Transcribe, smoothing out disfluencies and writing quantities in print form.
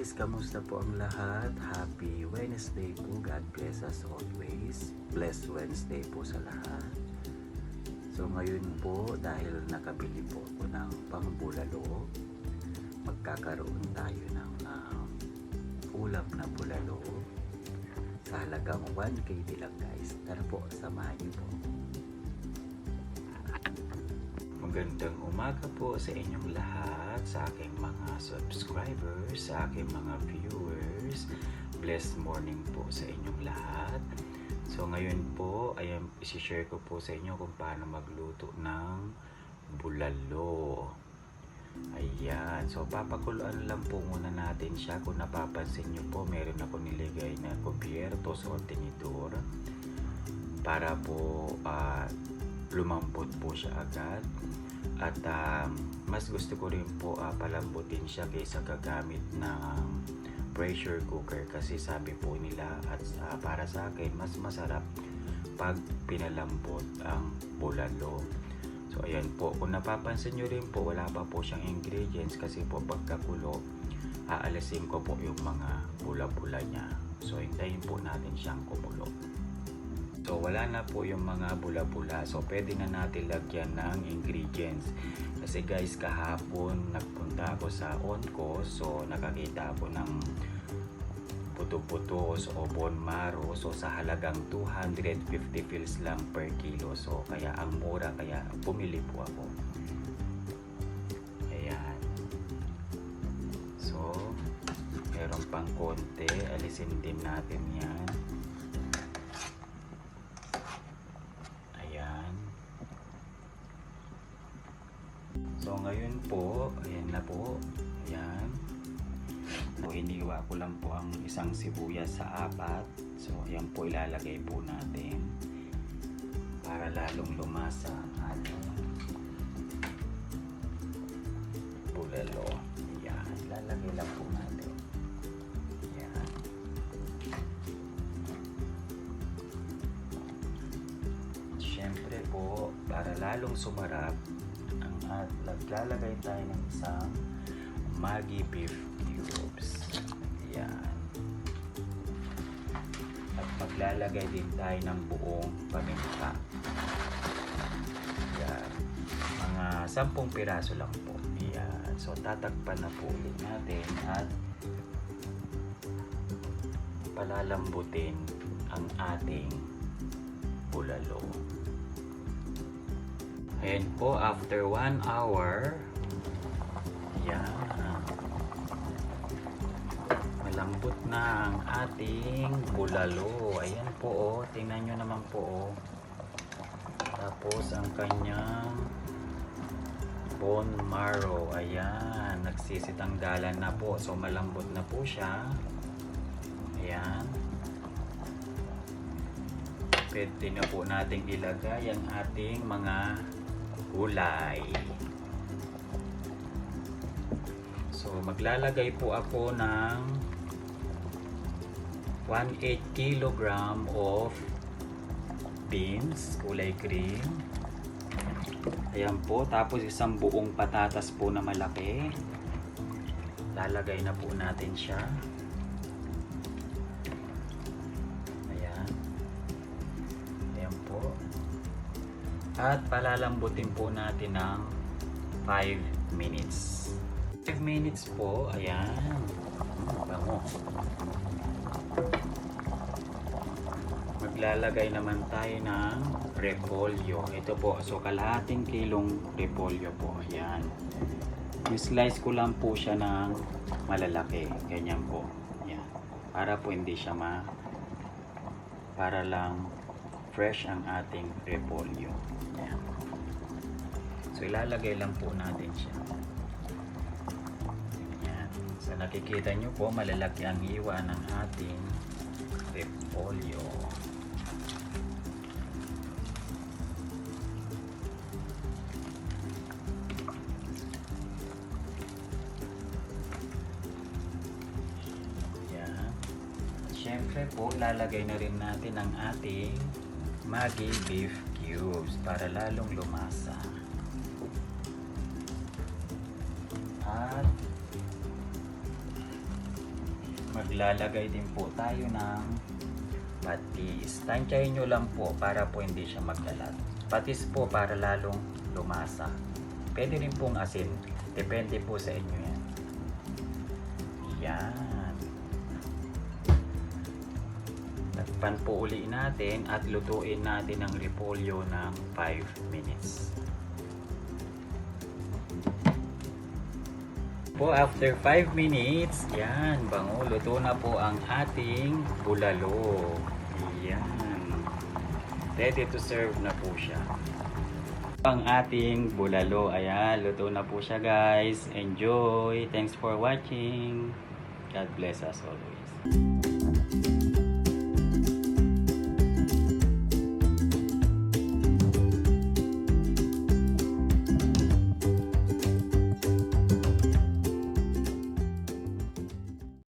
guys, kamusta po ang lahat? Happy Wednesday po. God bless us always. Blessed Wednesday po sa lahat. So ngayon po, dahil nakabili po ako ng pang-bulalo, magkakaroon tayo ng ulam na bulalo sa halagang 1 kg lang guys. Tara po, samahan niyo po. Magandang umaga po sa inyong lahat, sa aking mga subscribers, sa aking mga viewers. Blessed morning po sa inyong lahat. So ngayon po, ayan, isi-share ko po sa inyo kung paano magluto ng bulalo. Ayan, so papakuluan lang po muna natin siya. Kung napapansin nyo po, meron ako niligay na kubyertos o tinidor para po lumambot po siya agad. At mas gusto ko rin po palambutin siya kaysa gagamit ng pressure cooker, kasi sabi po nila at para sa akin mas masarap pag pinalambot ang bulalo. So ayan po, kung napapansin nyo rin po, wala pa po siyang ingredients kasi po pagkakulo aalisin ko po yung mga bula-bula niya. So hintayin po natin siyang kumulo. So wala na po yung mga bula-bula, so pwede na natin lagyan ng ingredients. Kasi guys, kahapon nagpunta ako sa on-course, so nakakita ako ng puto-putos o bone marrow, so sa halagang 250 fils lang per kilo. So kaya ang mura, kaya pumili po ako. Ayan. So meron pang konti, alisin din natin yan. So ngayon po, ayan na po, ayan. So iniwa ko lang po ang isang sibuyas sa 4. So ayan po, ilalagay po natin para lalong lumasa ang ating bulalo. Ayan, ilalagay lang po natin. Ayan. Siyempre po, para lalong sumarap, at naglalagay tayo ng isang maggi beef cubes. Ayan. At maglalagay din tayo ng buong paminta. Ayan. Mga 10 piraso lang po. Ayan. So tatakpan na po ulit natin at palalambutin ang ating bulalo. And po, after 1 hour, yan, malambot na ang ating bulalo. Ayan po, oh, tingnan nyo naman po, oh. Tapos ang kanyang bone marrow, ayan, nagsisitanggalan na po. So malambot na po siya. Ayan. Pwede na po nating ilagay ang ating mga gulay. So maglalagay po ako ng 1/8 kilogram of beans, kulay green. Ayan po, tapos isang buong patatas po na malaki. Lalagay na po natin siya. At palalambutin po natin ng 5 minutes. 5 minutes po, ayan. Bango. Maglalagay naman tayo ng repolyo. Ito po, so kalahating kilong repolyo po, ayan. I-slice ko lang po siya ng malalaki, ganyan po. Ayan. Para po hindi siya para lang fresh ang ating repolyo. Ayan. So ilalagay lang po natin siya. Ayan. So nakikita nyo po, malalaki ang hiwa ng ating repolyo. Ayan. Siyempre po, lalagay na rin natin ang ating maggi beef cubes para lalong lumasa. At maglalagay din po tayo ng patis. Tansyahin nyo lang po para po hindi siya maglalat. Patis po para lalong lumasa. Pwede rin pong asin. Depende po sa inyo yan. Yan. Takpan po uli natin at lutuin natin ang repolyo ng 5 minutes. Po after 5 minutes, yan, bango, luto na po ang ating bulalo. Yan. Ready to serve na po siya. Ang ating bulalo, ayan, luto na po siya guys. Enjoy. Thanks for watching. God bless us always.